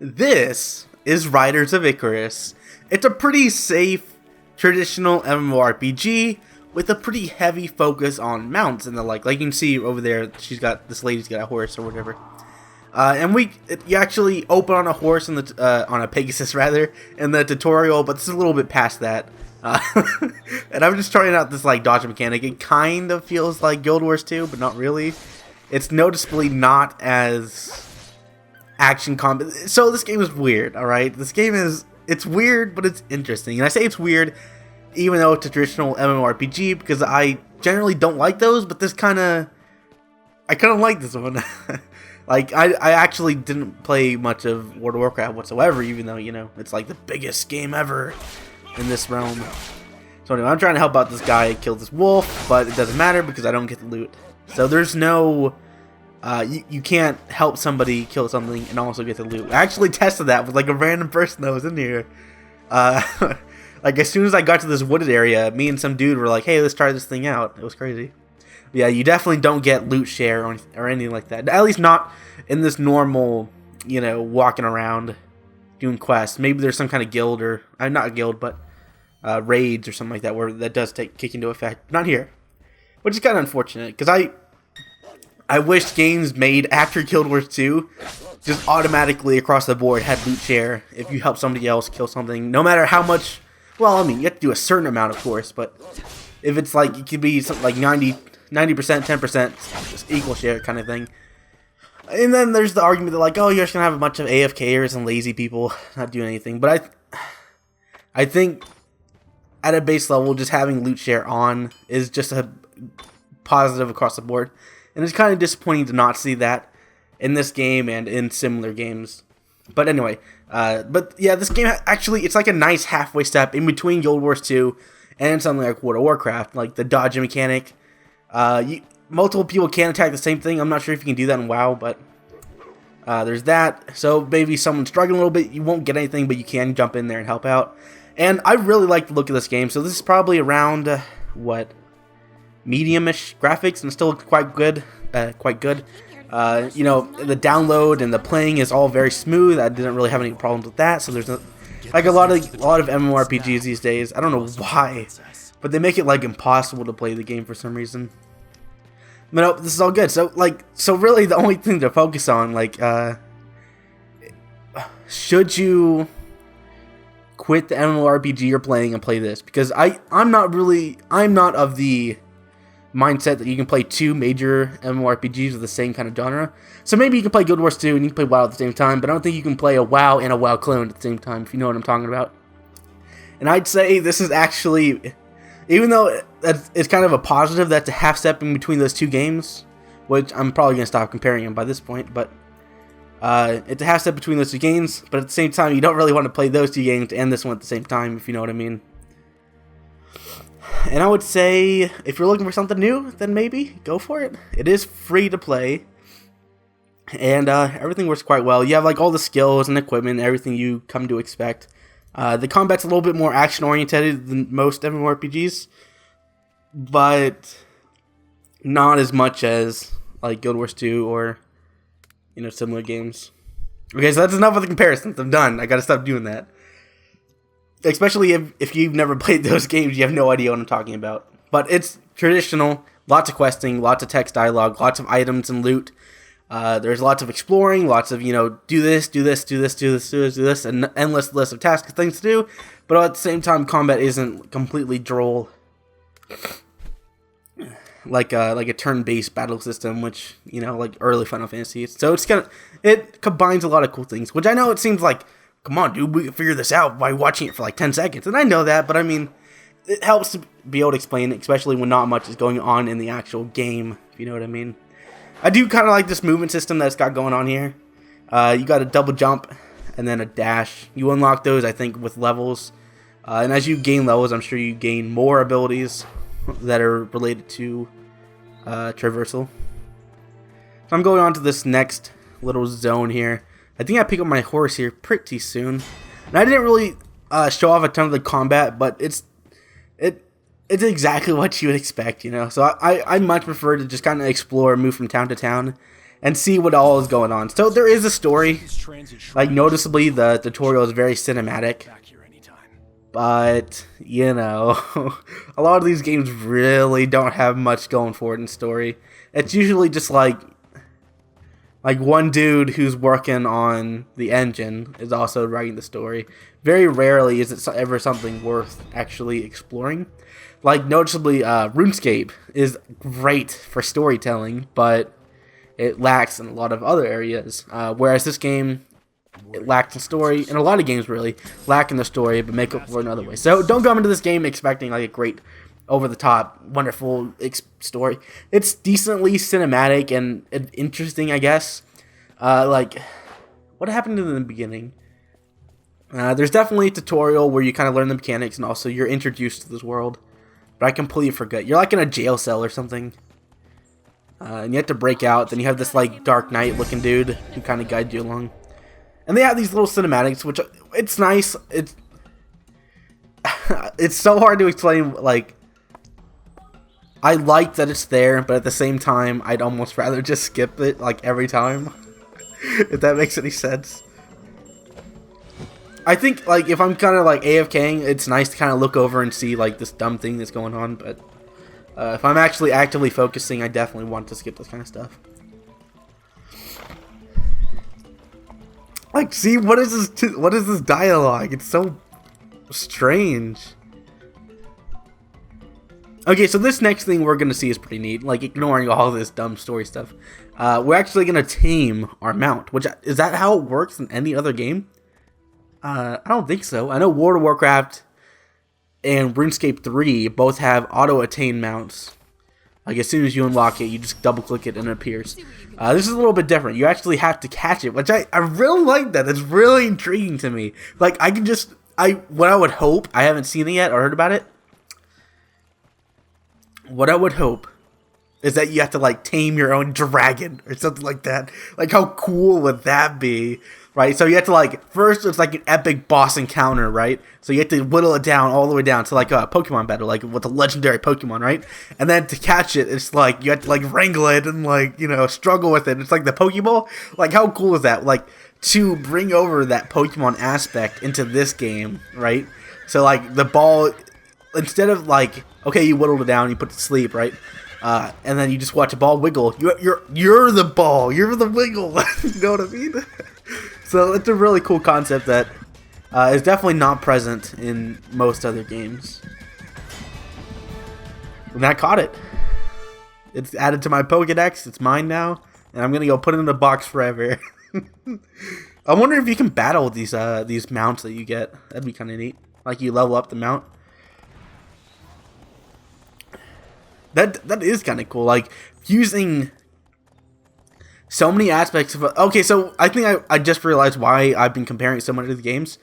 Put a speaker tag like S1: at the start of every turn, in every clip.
S1: This is Riders of Icarus. It's a pretty safe, traditional MMORPG with a pretty heavy focus on mounts and the like. Like you can see over there, this lady's got a horse or whatever. You actually open on a horse on a Pegasus rather in the tutorial, but this is a little bit past that. And I'm just trying out this like dodge mechanic. It kind of feels like Guild Wars 2, but not really. It's noticeably not as action combat. So this game is weird, alright? It's weird, but it's interesting. And I say it's weird, even though it's a traditional MMORPG, because I generally don't like those, but I kind of like this one. Like, I actually didn't play much of World of Warcraft whatsoever, even though, you know, it's like the biggest game ever in this realm. So anyway, I'm trying to help out this guy kill this wolf, but it doesn't matter because I don't get the loot. So there's no... you can't help somebody kill something and also get the loot. I actually tested that with like a random person that was in here. Like as soon as I got to this wooded area, me and some dude were like, hey, let's try this thing out. It was crazy. But yeah, you definitely don't get loot share or anything like that. At least not in this normal, you know, walking around doing quests. Maybe there's some kind of guild or, not a guild, but raids or something like that where that does kick into effect. Not here. Which is kind of unfortunate because I wish games made after Guild Wars 2 just automatically across the board had loot share if you help somebody else kill something, no matter how much. Well, I mean, you have to do a certain amount, of course, but if it's like, it could be something like 90%, 10%, just equal share kind of thing. And then there's the argument that like, oh, you're just going to have a bunch of AFKers and lazy people not doing anything. But I think at a base level, just having loot share on is just a positive across the board. And it's kind of disappointing to not see that in this game and in similar games. But anyway, but yeah, this game actually, it's like a nice halfway step in between Guild Wars 2 and something like World of Warcraft, like the dodging mechanic. Multiple people can attack the same thing. I'm not sure if you can do that in WoW, but there's that. So maybe someone's struggling a little bit, you won't get anything, but you can jump in there and help out. And I really like the look of this game. So this is probably around, medium-ish graphics and still quite good. You know, the download and the playing is all very smooth. I didn't really have any problems with that. So there's like a lot of MMORPGs these days. I don't know why, but they make it like impossible to play the game for some reason. But no, this is all good. So really the only thing to focus on, like, should you quit the MMORPG you're playing and play this? Because I'm not of the mindset that you can play two major MMORPGs of the same kind of genre. So maybe you can play Guild Wars 2 and you can play WoW at the same time, but I don't think you can play a WoW and a WoW clone at the same time, if you know what I'm talking about. And I'd say this is actually, even though it's kind of a positive that's a half step in between those two games, which I'm probably going to stop comparing them by this point, but it's a half step between those two games, but at the same time, you don't really want to play those two games and this one at the same time, if you know what I mean. And I would say, if you're looking for something new, then maybe go for it. It is free to play, and everything works quite well. You have like all the skills and equipment, and everything you come to expect. The combat's a little bit more action-oriented than most MMORPGs, but not as much as like Guild Wars 2 or, you know, similar games. Okay, so that's enough of the comparisons. I'm done. I gotta stop doing that. Especially if you've never played those games, you have no idea what I'm talking about. But it's traditional, lots of questing, lots of text dialogue, lots of items and loot. There's lots of exploring, lots of, you know, do this, an endless list of tasks and things to do. But at the same time, combat isn't completely droll, like a turn-based battle system, which, you know, like early Final Fantasy. So it combines a lot of cool things, which I know it seems like, come on, dude, we can figure this out by watching it for like 10 seconds. And I know that, but I mean, it helps to be able to explain it, especially when not much is going on in the actual game, if you know what I mean. I do kind of like this movement system that it's got going on here. You got a double jump and then a dash. You unlock those, I think, with levels. And as you gain levels, I'm sure you gain more abilities that are related to traversal. So I'm going on to this next little zone here. I think I pick up my horse here pretty soon. And I didn't really show off a ton of the combat, but it's exactly what you would expect, you know. So I much prefer to just kind of explore, move from town to town, and see what all is going on. So there is a story. Like, noticeably, the tutorial is very cinematic. But, you know, a lot of these games really don't have much going for it in story. It's usually just like one dude who's working on the engine is also writing the story. Very rarely is it ever something worth actually exploring. Like, noticeably, RuneScape is great for storytelling, but it lacks in a lot of other areas. Whereas this game, it lacked in story, and a lot of games really lack in the story, but make up for it in other ways. So don't come into this game expecting like a great, over-the-top, wonderful story. It's decently cinematic and interesting, I guess. Like, what happened in the beginning? There's definitely a tutorial where you kind of learn the mechanics, and also you're introduced to this world. But I completely forget. You're like in a jail cell or something. And you have to break out. Then you have this like Dark Knight looking dude who kind of guides you along. And they have these little cinematics, which it's nice. It's it's so hard to explain. Like, I like that it's there, but at the same time, I'd almost rather just skip it like every time. If that makes any sense. I think, like, if I'm kind of, like, AFKing, it's nice to kind of look over and see, like, this dumb thing that's going on, but if I'm actually actively focusing, I definitely want to skip this kind of stuff. Like, see, what is this dialogue? It's so strange. Okay, so this next thing we're going to see is pretty neat, like, ignoring all this dumb story stuff. We're actually going to tame our mount, which, is that how it works in any other game? I don't think so. I know World of Warcraft and RuneScape 3 both have auto-attain mounts. Like, as soon as you unlock it, you just double-click it and it appears. This is a little bit different. You actually have to catch it, which I really like that. It's really intriguing to me. Like, I can just... what I would hope... I haven't seen it yet or heard about it. What I would hope is that you have to, like, tame your own dragon or something like that. Like, how cool would that be? Right, so you have to, like, first it's like an epic boss encounter, right? So you have to whittle it down all the way down to like a Pokemon battle, like with a legendary Pokemon, right? And then to catch it, it's like you have to like wrangle it and like, you know, struggle with it. It's like the Pokeball. Like, how cool is that? Like, to bring over that Pokemon aspect into this game, right? So like the ball, instead of like, okay, you whittled it down, you put it to sleep, right? And then you just watch a ball wiggle. You're the ball. You're the wiggle. You know what I mean? So it's a really cool concept that is definitely not present in most other games. And I caught it. It's added to my Pokédex. It's mine now, and I'm gonna go put it in a box forever. I wonder if you can battle these mounts that you get. That'd be kind of neat. Like, you level up the mount. That is kind of cool. Like, using so many aspects of... Okay, so I think I just realized why I've been comparing so much to the games.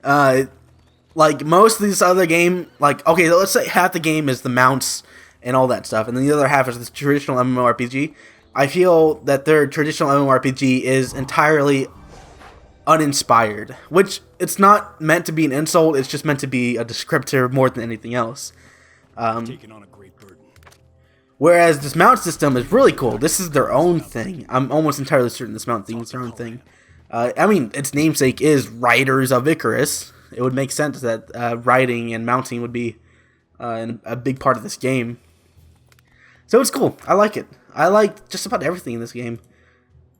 S1: Like, most of this other game... Like, okay, let's say half the game is the mounts and all that stuff, and then the other half is the traditional MMORPG. I feel that their traditional MMORPG is entirely uninspired. Which, it's not meant to be an insult, it's just meant to be a descriptor more than anything else.
S2: Taking on a great burden.
S1: Whereas this mount system is really cool. This is their own thing. I'm almost entirely certain this mount thing is their own thing. I mean, its namesake is Riders of Icarus. It would make sense that riding and mounting would be a big part of this game. So it's cool. I like it. I like just about everything in this game.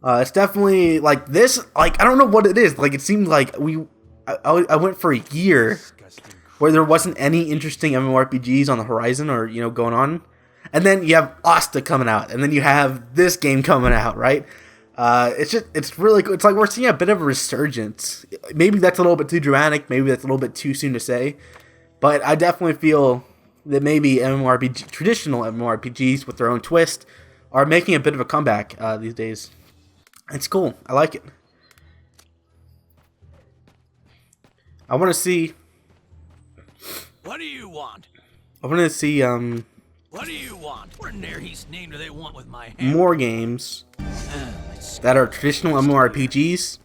S1: It's definitely, like, this, like, I don't know what it is. Like, it seemed like I went for a year where there wasn't any interesting MMORPGs on the horizon or, you know, going on. And then you have Asta coming out, and then you have this game coming out, right? It's really cool. It's like we're seeing a bit of a resurgence. Maybe that's a little bit too dramatic. Maybe that's a little bit too soon to say. But I definitely feel that maybe traditional MMORPGs with their own twist are making a bit of a comeback these days. It's cool. I like it. I want to see...
S2: What do you want?
S1: I want to see,
S2: What do you want? What in there he's named do they want with my hand?
S1: more games that are traditional MMORPGs,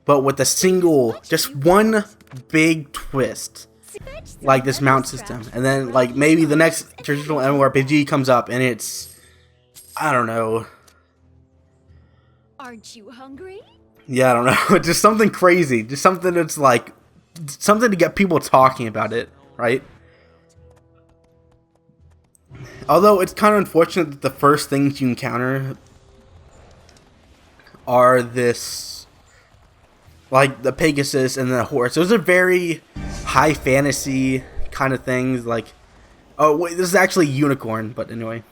S1: but with a single, just one big twist, like this mount system. And then, like, maybe the next traditional MMORPG comes up and it's, I don't know,
S3: Aren't you hungry?
S1: Yeah, I don't know. Just something crazy. Just something that's like something to get people talking about it, right? Although it's kind of unfortunate that the first things you encounter are this, like the Pegasus and the horse. Those are very high fantasy kind of things. Like, oh wait, this is actually a unicorn, but anyway.